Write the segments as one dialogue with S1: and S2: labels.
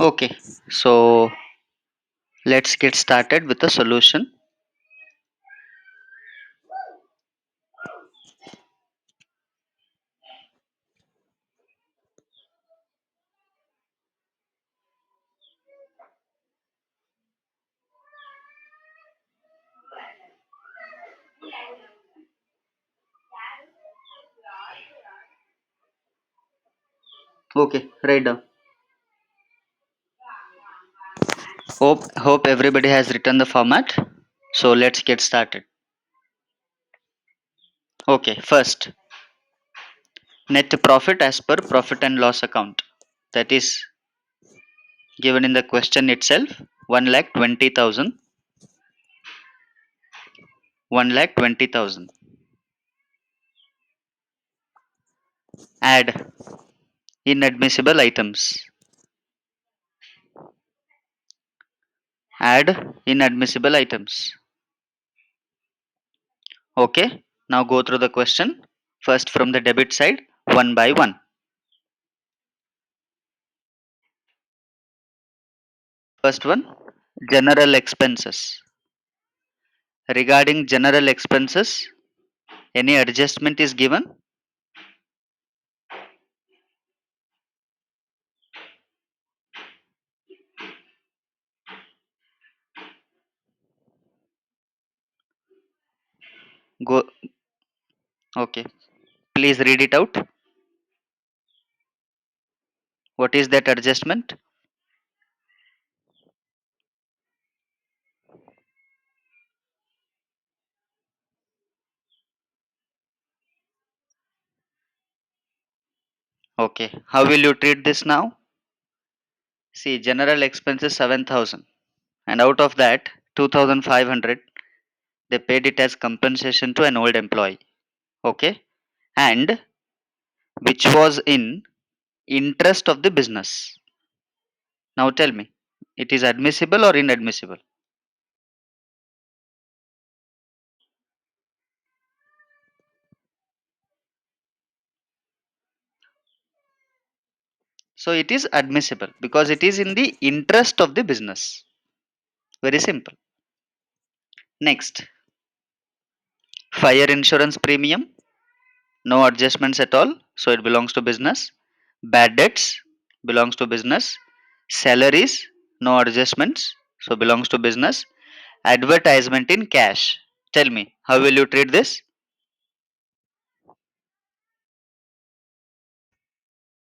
S1: Okay, so let's get started with the solution. Okay, write down. Hope everybody has written the format. So let's get started. Okay, first net profit as per profit and loss account. That is given in the question itself. 1,20,000. 1,20,000. Add inadmissible items. Add inadmissible items. Okay, now go through the question. First from the debit side, one by one. First one, general expenses. Regarding general expenses, any adjustment is given? Go. Okay. Please read it out. What is that adjustment? Okay. How will you treat this now? See, general expenses 7,000, and out of that 2,500 they paid it as compensation to an old employee. Okay, and which was in interest of the business. Now tell me, it is admissible or inadmissible? So it is admissible because it is in the interest of the business. Very simple. Next, fire insurance premium, no adjustments at all, so it belongs to business. Bad debts belongs to business. Salaries, no adjustments, so belongs to business. Advertisement in cash. Tell me, how will you treat this?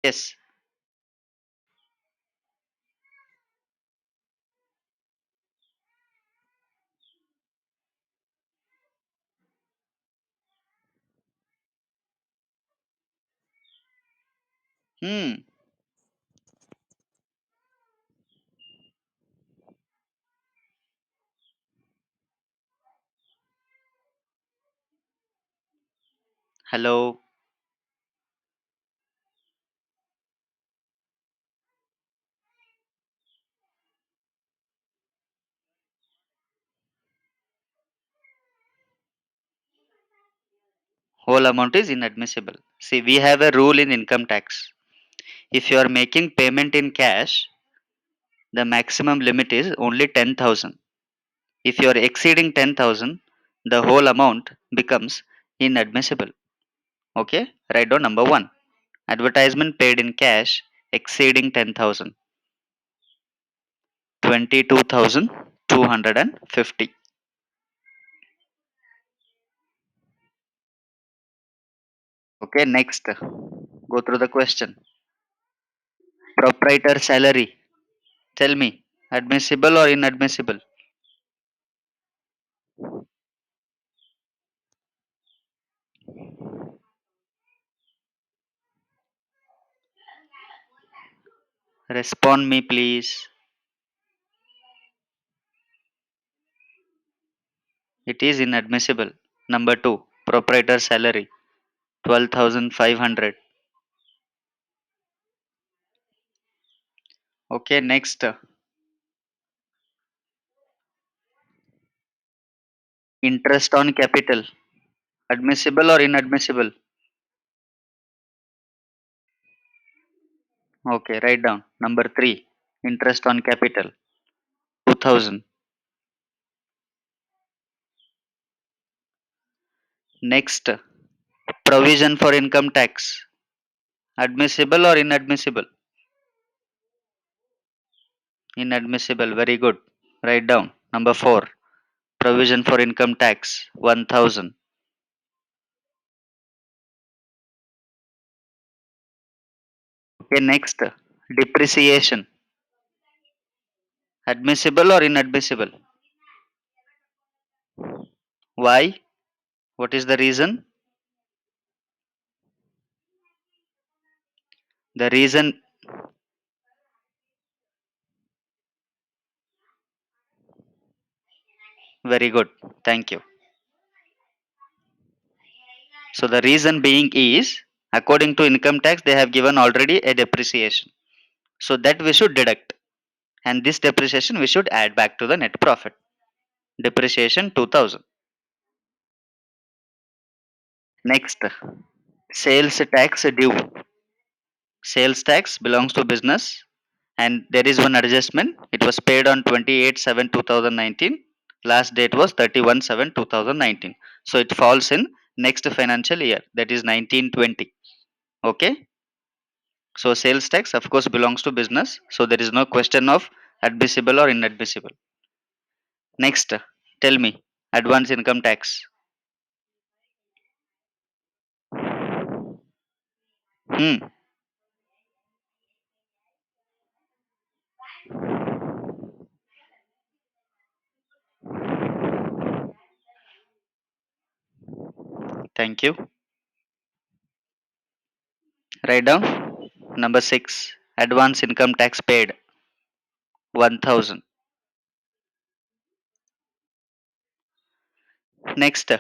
S1: Yes. Hmm. Hello. Whole amount is inadmissible. See, we have a rule in income tax. If you are making payment in cash, the maximum limit is only 10,000. If you are exceeding 10,000, the whole amount becomes inadmissible. Okay, write down number 1. Advertisement paid in cash exceeding 10,000. 22,250. Okay, next. Go through the question. Proprietor salary. Tell me, admissible or inadmissible? Respond me, please. It is inadmissible. Number 2. Proprietor salary. 12,500. Okay, next. Interest on capital. Admissible or inadmissible? Okay, write down. Number 3. Interest on capital 2000. Next, provision for income tax. Admissible or inadmissible? Inadmissible. Very good. Write down. Number 4. Provision for income tax 1000. Okay, next. Depreciation. Admissible or inadmissible? Why? What is the reason? The reason, very good. Thank you. So the reason being is, according to income tax, they have given already a depreciation. So that we should deduct. And this depreciation we should add back to the net profit. Depreciation 2000. Next, sales tax due. Sales tax belongs to business and there is one adjustment. It was paid on 28/7/2019. Last date was 31/7/2019. So it falls in next financial year, that is 1920. Okay. So sales tax of course belongs to business. So there is no question of admissible or inadmissible. Next, tell me, advance income tax. Hmm. Thank you. Write down. Number 6. Advance income tax paid 1000. Next,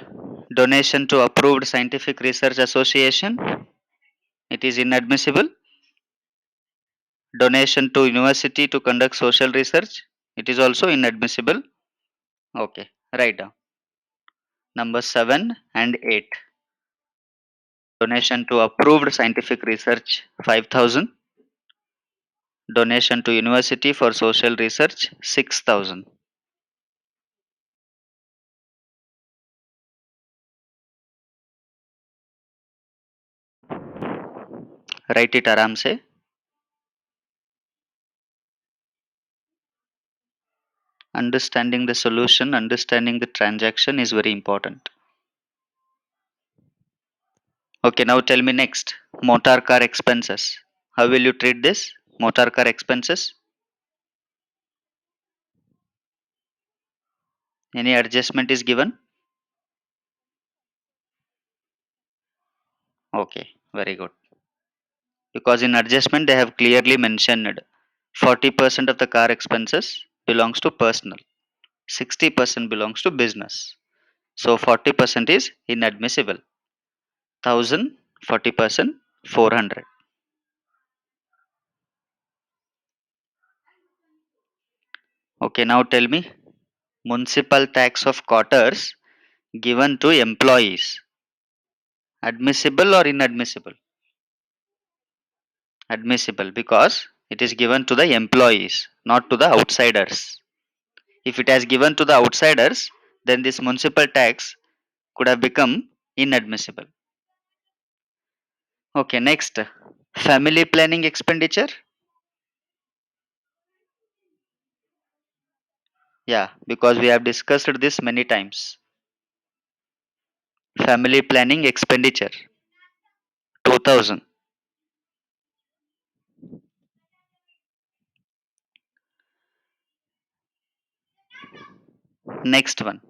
S1: donation to approved scientific research association. It is inadmissible. Donation to university to conduct social research. It is also inadmissible. Okay, write down. Number 7 and 8. Donation to approved scientific research 5000. Donation to university for social research 6000. Write it aram se. Understanding the solution, understanding the transaction is very important. Okay, now tell me next. Motor car expenses. How will you treat this? Motor car expenses? Any adjustment is given? Okay, very good. Because in adjustment they have clearly mentioned 40% of the car expenses belongs to personal, 60% belongs to business. So 40% is inadmissible. 1000, 40%, 400. Okay, now tell me, municipal tax of quarters given to employees. Admissible or inadmissible? Admissible because it is given to the employees, not to the outsiders. If it has given to the outsiders, then this municipal tax could have become inadmissible. Okay, next. Family planning expenditure. Yeah, because we have discussed this many times. Family planning expenditure 2000. Next one.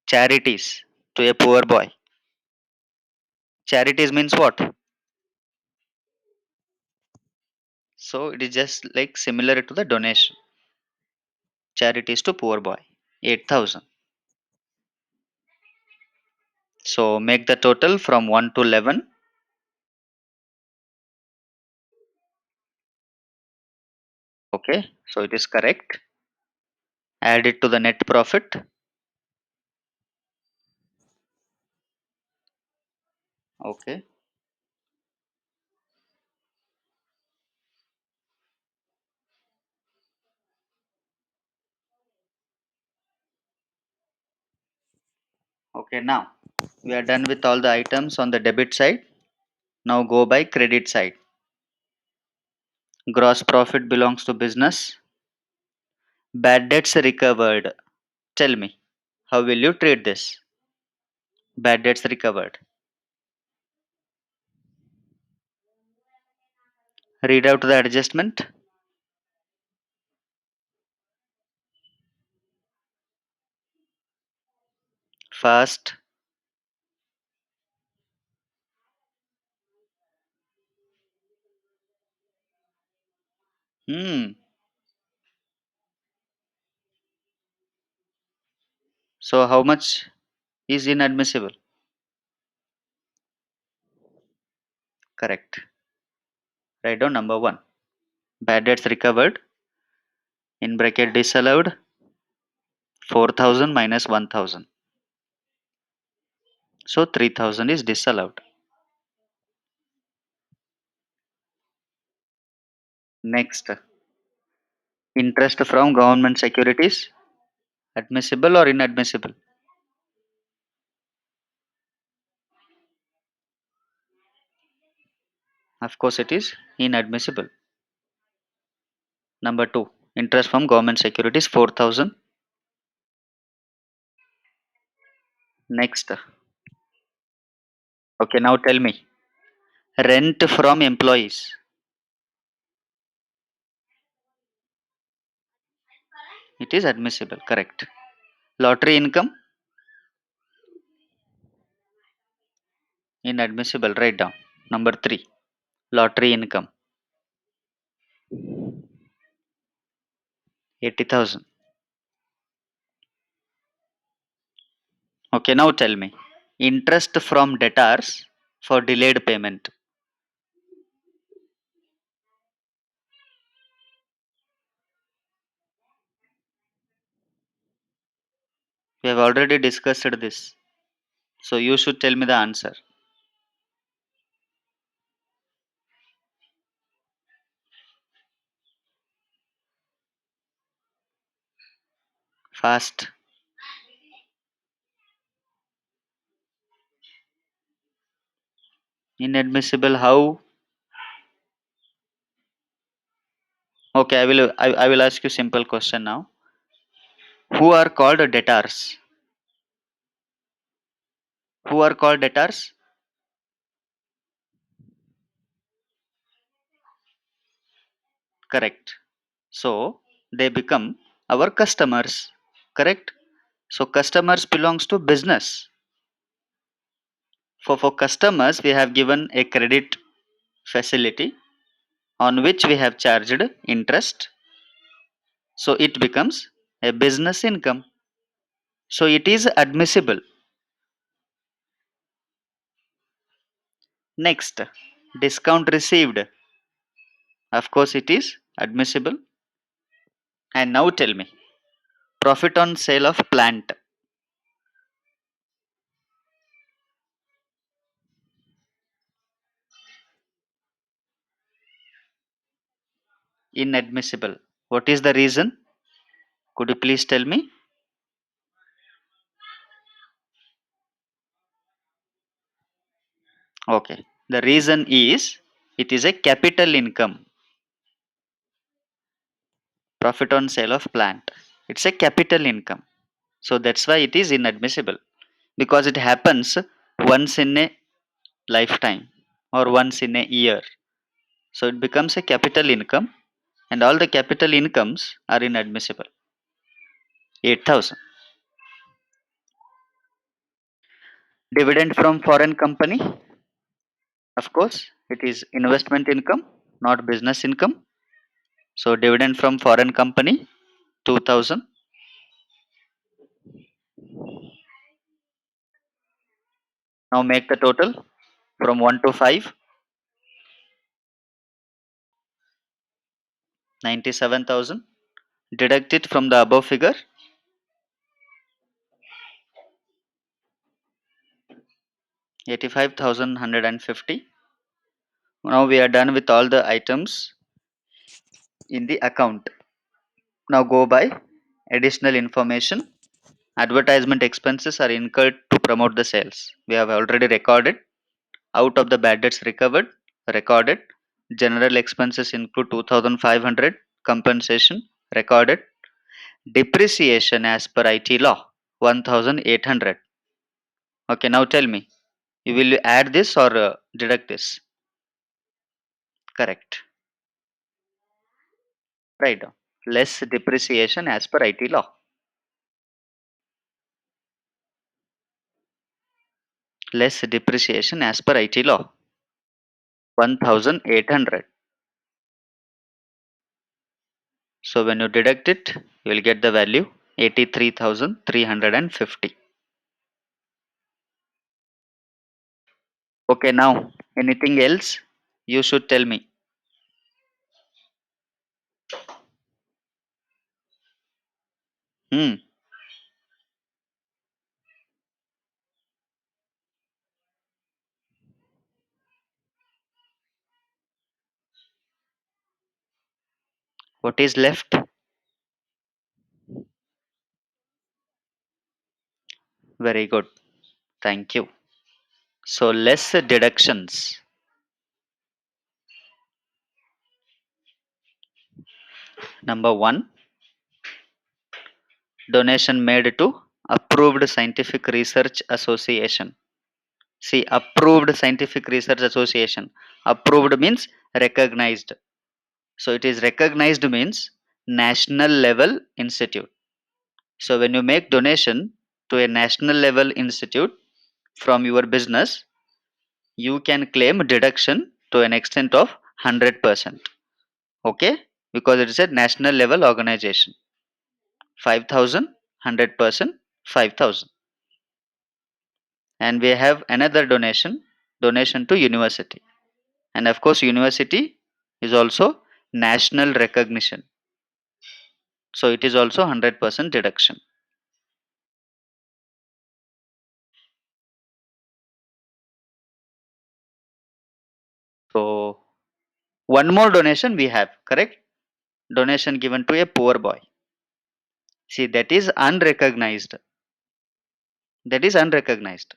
S1: Charities to a poor boy. Charities means what? So it is just like similar to the donation. Charities to poor boy 8000. So make the total from 1 to 11. Okay, so it is correct. Add it to the net profit. Okay. Okay, now we are done with all the items on the debit side. Now go by credit side. Gross profit belongs to business. Bad debts recovered. Tell me, how will you treat this? Bad debts recovered. Read out the adjustment. Fast. Hmm. So how much is inadmissible? Correct. Write down number one. Bad debts recovered. In bracket disallowed. 4,000 minus 1,000. So 3,000 is disallowed. Next, interest from government securities. Admissible or inadmissible? Of course, it is inadmissible. Number two, interest from government securities 4,000. Next, okay, now tell me, rent from employees. It is admissible, correct. Lottery income, inadmissible. Write down. Number three, lottery income 80,000. Okay, now tell me, interest from debtors for delayed payment. We have already discussed this, so you should tell me the answer. Fast. Inadmissible. How? Okay, I will ask you simple question now. Who are called debtors? Who are called debtors? Correct. So they become our customers. Correct. So customers belongs to business. For customers, we have given a credit facility on which we have charged interest. So it becomes a business income. So it is admissible. Next, discount received. Of course, it is admissible. And now tell me, profit on sale of plant. Inadmissible. What is the reason? Could you please tell me? Okay. The reason is it is a capital income. Profit on sale of plant. It's a capital income. So that's why it is inadmissible because it happens once in a lifetime or once in a year. So it becomes a capital income and all the capital incomes are inadmissible. 8,000. Dividend from foreign company. Of course, it is investment income, not business income. So dividend from foreign company 2,000. Now make the total from 1 to 5, 97,000. Deduct it from the above figure, 85,150. Now we are done with all the items in the account. Now go by additional information. Advertisement expenses are incurred to promote the sales. We have already recorded. Out of the bad debts recovered, recorded. General expenses include 2500 compensation, recorded. Depreciation as per IT law 1800. Okay, now tell me, you will add this or deduct this? Correct. Right. Less depreciation as per IT law. Less depreciation as per IT law 1800. So when you deduct it, you will get the value 83,350. Okay, now anything else you should tell me. Hmm. What is left? Very good. Thank you. So less deductions. Number one, donation made to approved scientific research association. See, approved scientific research association. Approved means recognized. So it is recognized means national level institute. So when you make donation to a national level institute from your business, you can claim deduction to an extent of 100%. Okay? Because it is a national level organization. 5,000, 100%, 5,000. And we have another donation to university. And of course, university is also national recognition. So it is also 100% deduction. So one more donation we have, correct? Donation given to a poor boy. See, that is unrecognized. That is unrecognized.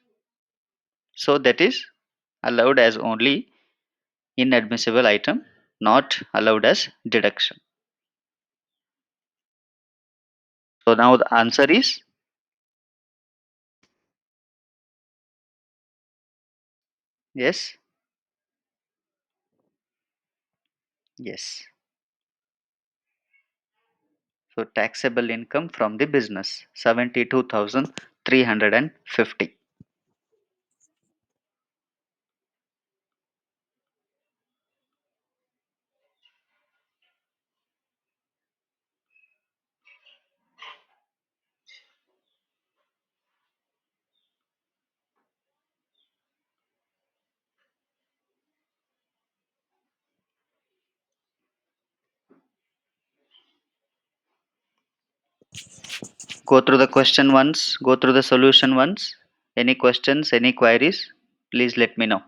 S1: So that is allowed as only inadmissible item, not allowed as deduction. So now the answer is yes, yes. So taxable income from the business 72,350. Go through the question once, go through the solution once. Any questions, any queries, please let me know.